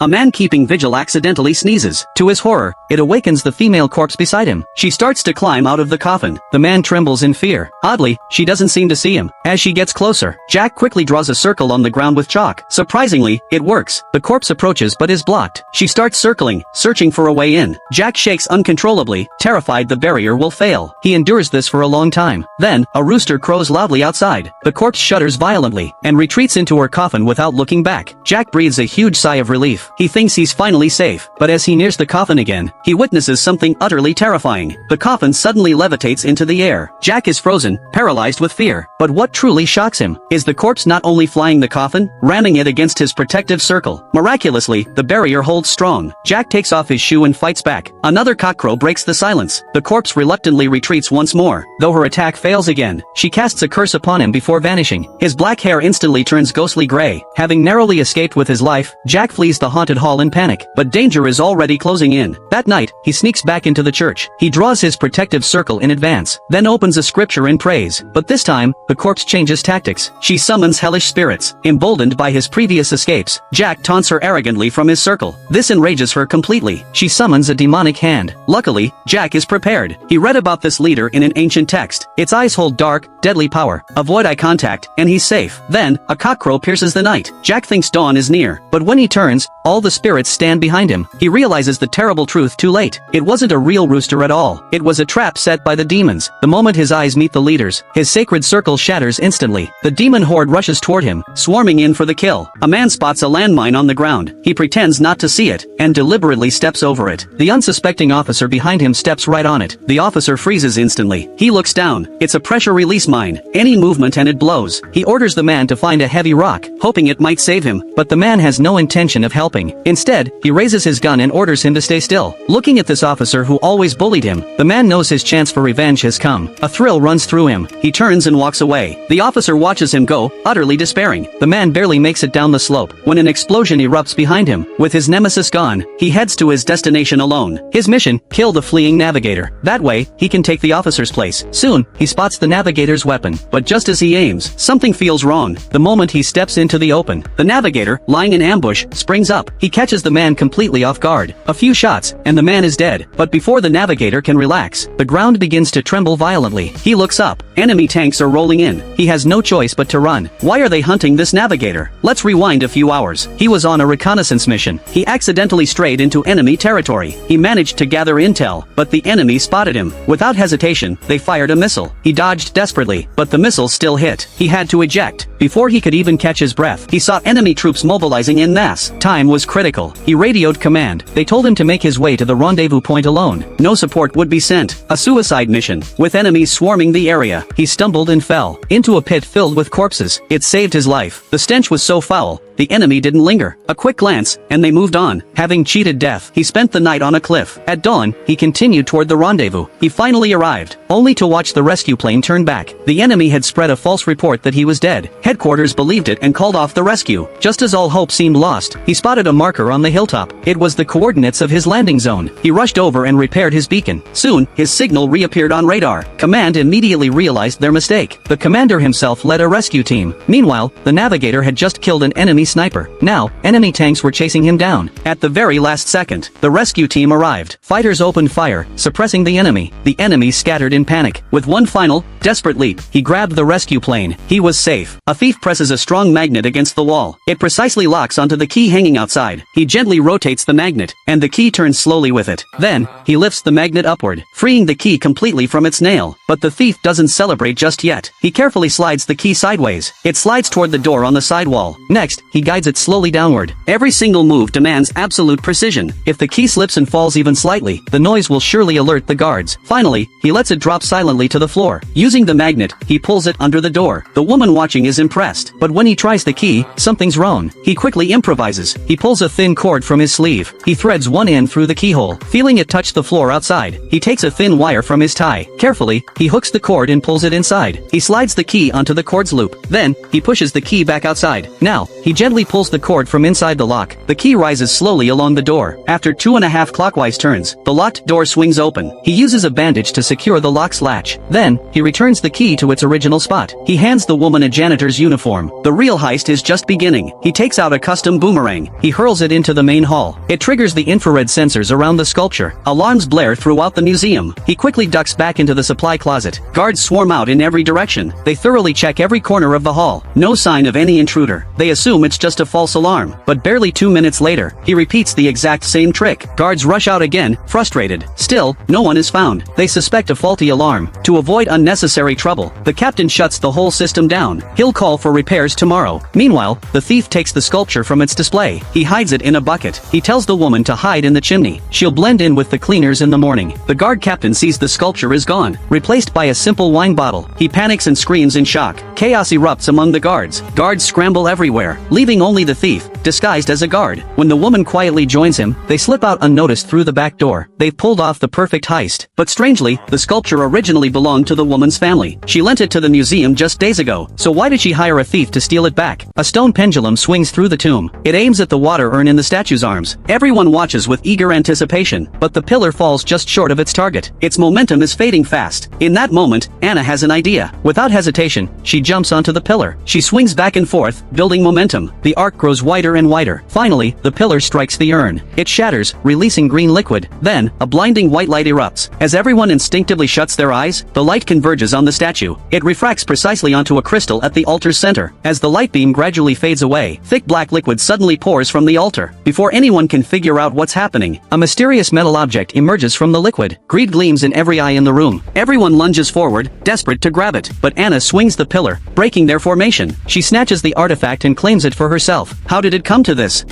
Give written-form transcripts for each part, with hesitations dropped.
A man keeping vigil accidentally sneezes. To his horror, it awakens the female corpse beside him. She starts to climb out of the coffin. The man trembles in fear. Oddly, she doesn't seem to see him. As she gets closer, Jack quickly draws a circle on the ground with chalk. Surprisingly, it works. The corpse approaches but is blocked. She starts circling, searching for a way in. Jack shakes uncontrollably, terrified the barrier will fail. He endures this for a long time. Then, a rooster crows loudly outside. The corpse shudders violently, and retreats into her coffin without looking back. Jack breathes a huge sigh of relief. He thinks he's finally safe, but as he nears the coffin again, he witnesses something utterly terrifying. The coffin suddenly levitates into the air. Jack is frozen, paralyzed with fear. But what truly shocks him is the corpse not only flying the coffin, ramming it against his protective circle. Miraculously, the barrier holds strong. Jack takes off his shoe and fights back. Another cockcrow breaks the silence. The corpse reluctantly retreats once more. Though her attack fails again, she casts a curse upon him before vanishing. His black hair instantly turns ghostly gray. Having narrowly escaped with his life, Jack flees the haunted hall in panic. But danger is already closing in. That night, he sneaks back into the church. He draws his protective circle in advance, then opens a scripture in praise. But this time, the corpse changes tactics. She summons hellish spirits. Emboldened by his previous escapes, Jack taunts her arrogantly from his circle. This enrages her completely. She summons a demonic hand. Luckily, Jack is prepared. He read about this leader in an ancient text. Its eyes hold dark, deadly power. Avoid eye contact, and he's safe. Then, a cockcrow pierces the night. Jack thinks dawn is near. But when he turns, all the spirits stand behind him. He realizes the terrible truth too late. It wasn't a real rooster at all. It was a trap set by the demons. The moment his eyes meet the leaders, his sacred circle shatters instantly. The demon horde rushes toward him, swarming in for the kill. A man spots a landmine on the ground. He pretends not to see it, and deliberately steps over it. The unsuspecting officer behind him steps right on it. The officer freezes instantly. He looks down. It's a pressure release mine. Any movement and it blows. He orders the man to find a heavy rock, hoping it might save him. But the man has no intention of helping. Instead, he raises his gun and orders him to stay still. Looking at this officer who always bullied him, the man knows his chance for revenge has come. A thrill runs through him. He turns and walks away. The officer watches him go, utterly despairing. The man barely makes it down the slope when an explosion erupts behind him. With his nemesis gone, he heads to his destination alone. His mission, kill the fleeing navigator. That way, he can take the officer's place. Soon, he spots the navigator's weapon. But just as he aims, something feels wrong. The moment he steps into the open, the navigator, lying in ambush, springs up. He catches the man completely off guard. A few shots, and the man is dead. But before the navigator can relax, the ground begins to tremble violently. He looks up. Enemy tanks are rolling in. He has no choice but to run. Why are they hunting this navigator? Let's rewind a few hours. He was on a reconnaissance mission. He accidentally strayed into enemy territory. He managed to gather intel, but the enemy spotted him. Without hesitation, they fired a missile. He dodged desperately, but the missile still hit. He had to eject. Before he could even catch his breath, he saw enemy troops mobilizing en masse. Time was critical. He radioed command. They told him to make his way to the rendezvous point alone. No support would be sent. A suicide mission. With enemies swarming the area, he stumbled and fell into a pit filled with corpses. It saved his life. The stench was so foul, the enemy didn't linger. A quick glance, and they moved on. Having cheated death, he spent the night on a cliff. At dawn, he continued toward the rendezvous. He finally arrived, only to watch the rescue plane turn back. The enemy had spread a false report that he was dead. Headquarters believed it and called off the rescue. Just as all hope seemed lost, he spotted a marker on the hilltop. It was the coordinates of his landing zone. He rushed over and repaired his beacon. Soon, his signal reappeared on radar. Command immediately realized their mistake. The commander himself led a rescue team. Meanwhile, the navigator had just killed an enemy sniper. Now, enemy tanks were chasing him down. At the very last second, the rescue team arrived. Fighters opened fire, suppressing the enemy. The enemy scattered in panic. With one final, desperate leap, he grabbed the rescue plane. He was safe. A thief presses a strong magnet against the wall. It precisely locks onto the key hanging outside. He gently rotates the magnet, and the key turns slowly with it. Then, he lifts the magnet upward, freeing the key completely from its nail. But the thief doesn't celebrate just yet. He carefully slides the key sideways. It slides toward the door on the side wall. Next, he guides it slowly downward. Every single move demands absolute precision. If the key slips and falls even slightly, the noise will surely alert the guards. Finally, he lets it drop silently to the floor. Using the magnet, he pulls it under the door. The woman watching is impressed. But when he tries the key, something's wrong. He quickly improvises. He pulls a thin cord from his sleeve. He threads one end through the keyhole. Feeling it touch the floor outside, he takes a thin wire from his tie. Carefully, he hooks the cord and pulls it inside. He slides the key onto the cord's loop. Then, he pushes the key back outside. Now, he gently gently pulls the cord from inside the lock. The key rises slowly along the door. After 2.5 clockwise turns, the locked door swings open. He uses a bandage to secure the lock's latch. Then, he returns the key to its original spot. He hands the woman a janitor's uniform. The real heist is just beginning. He takes out a custom boomerang. He hurls it into the main hall. It triggers the infrared sensors around the sculpture. Alarms blare throughout the museum. He quickly ducks back into the supply closet. Guards swarm out in every direction. They thoroughly check every corner of the hall. No sign of any intruder. They assume it's just a false alarm. But barely 2 minutes later, he repeats the exact same trick. Guards rush out again, frustrated. Still, no one is found. They suspect a faulty alarm. To avoid unnecessary trouble, the captain shuts the whole system down. He'll call for repairs tomorrow. Meanwhile, the thief takes the sculpture from its display. He hides it in a bucket. He tells the woman to hide in the chimney. She'll blend in with the cleaners in the morning. The guard captain sees the sculpture is gone, replaced by a simple wine bottle. He panics and screams in shock. Chaos erupts among the guards. Guards scramble everywhere, leaving only the thief, disguised as a guard. When the woman quietly joins him, they slip out unnoticed through the back door. They've pulled off the perfect heist. But strangely, the sculpture originally belonged to the woman's family. She lent it to the museum just days ago, so why did she hire a thief to steal it back? A stone pendulum swings through the tomb. It aims at the water urn in the statue's arms. Everyone watches with eager anticipation, but the pillar falls just short of its target. Its momentum is fading fast. In that moment, Anna has an idea. Without hesitation, she jumps onto the pillar. She swings back and forth, building momentum. The arc grows wider and wider. Finally, the pillar strikes the urn. It shatters, releasing green liquid. Then, a blinding white light erupts. As everyone instinctively shuts their eyes, the light converges on the statue. It refracts precisely onto a crystal at the altar's center. As the light beam gradually fades away, thick black liquid suddenly pours from the altar. Before anyone can figure out what's happening, a mysterious metal object emerges from the liquid. Greed gleams in every eye in the room. Everyone lunges forward, desperate to grab it. But Anna swings the pillar, breaking their formation. She snatches the artifact and claims it for herself. How did it come to this?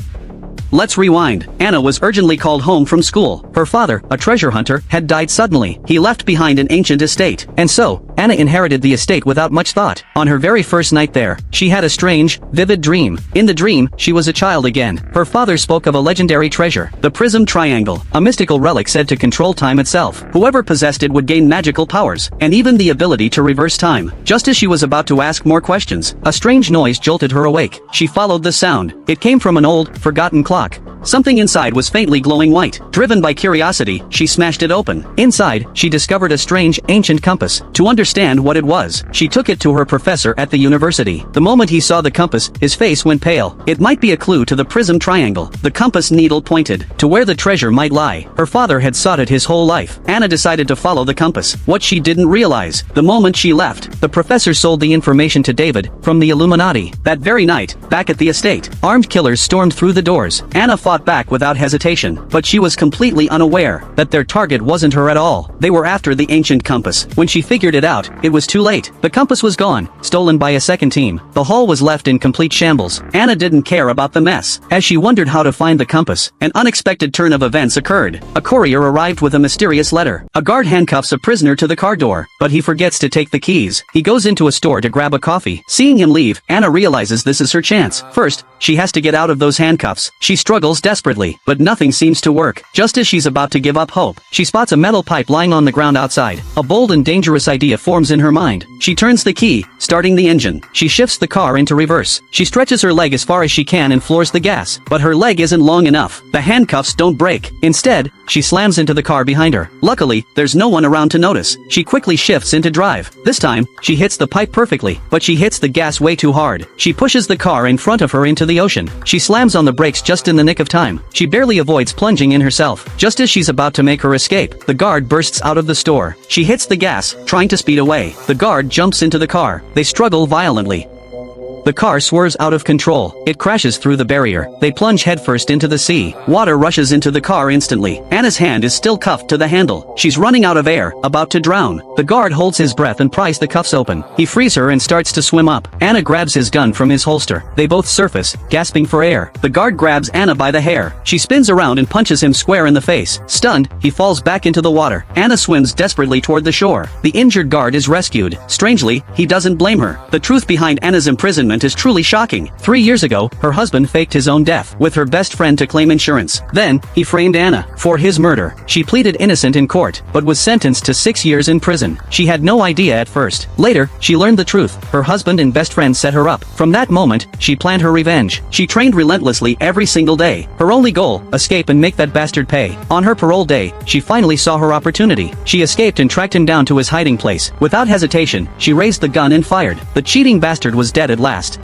Let's rewind. Anna was urgently called home from school. Her father, a treasure hunter, had died suddenly. He left behind an ancient estate. And so, Anna inherited the estate without much thought. On her very first night there, she had a strange, vivid dream. In the dream, she was a child again. Her father spoke of a legendary treasure, the Prism Triangle, a mystical relic said to control time itself. Whoever possessed it would gain magical powers, and even the ability to reverse time. Just as she was about to ask more questions, a strange noise jolted her awake. She followed the sound. It came from an old, forgotten clock. Something inside was faintly glowing white. Driven by curiosity, she smashed it open. Inside, she discovered a strange, ancient compass. To understand what it was, she took it to her professor at the university. The moment he saw the compass, his face went pale. It might be a clue to the Prism Triangle. The compass needle pointed to where the treasure might lie. Her father had sought it his whole life. Anna decided to follow the compass. What she didn't realize, the moment she left, the professor sold the information to David, from the Illuminati. That very night, back at the estate, armed killers stormed through the doors. Anna fought back without hesitation, but she was completely unaware that their target wasn't her at all. They were after the ancient compass. When she figured it out, it was too late. The compass was gone, stolen by a second team. The hall was left in complete shambles. Anna didn't care about the mess. As she wondered how to find the compass, an unexpected turn of events occurred. A courier arrived with a mysterious letter. A guard handcuffs a prisoner to the car door, but he forgets to take the keys. He goes into a store to grab a coffee. Seeing him leave, Anna realizes this is her chance. First, she has to get out of those handcuffs. She struggles desperately, but nothing seems to work. Just as she's about to give up hope, she spots a metal pipe lying on the ground outside. A bold and dangerous idea forms in her mind. She turns the key, starting the engine. She shifts the car into reverse. She stretches her leg as far as she can and floors the gas, but her leg isn't long enough. The handcuffs don't break. Instead, she slams into the car behind her. Luckily, there's no one around to notice. She quickly shifts into drive. This time, she hits the pipe perfectly, but she hits the gas way too hard. She pushes the car in front of her into the ocean. She slams on the brakes just in the nick of time. She barely avoids plunging in herself. Just as she's about to make her escape, the guard bursts out of the store. She hits the gas, trying to speed away. The guard jumps into the car. They struggle violently. The car swerves out of control. It crashes through the barrier. They plunge headfirst into the sea. Water rushes into the car instantly. Anna's hand is still cuffed to the handle. She's running out of air, about to drown. The guard holds his breath and pries the cuffs open. He frees her and starts to swim up. Anna grabs his gun from his holster. They both surface, gasping for air. The guard grabs Anna by the hair. She spins around and punches him square in the face. Stunned, he falls back into the water. Anna swims desperately toward the shore. The injured guard is rescued. Strangely, he doesn't blame her. The truth behind Anna's imprisonment development is truly shocking. 3 years ago, her husband faked his own death with her best friend to claim insurance. Then, he framed Anna for his murder. She pleaded innocent in court, but was sentenced to 6 years in prison. She had no idea at first. Later, she learned the truth. Her husband and best friend set her up. From that moment, she planned her revenge. She trained relentlessly every single day. Her only goal, escape and make that bastard pay. On her parole day, she finally saw her opportunity. She escaped and tracked him down to his hiding place. Without hesitation, she raised the gun and fired. The cheating bastard was dead at last.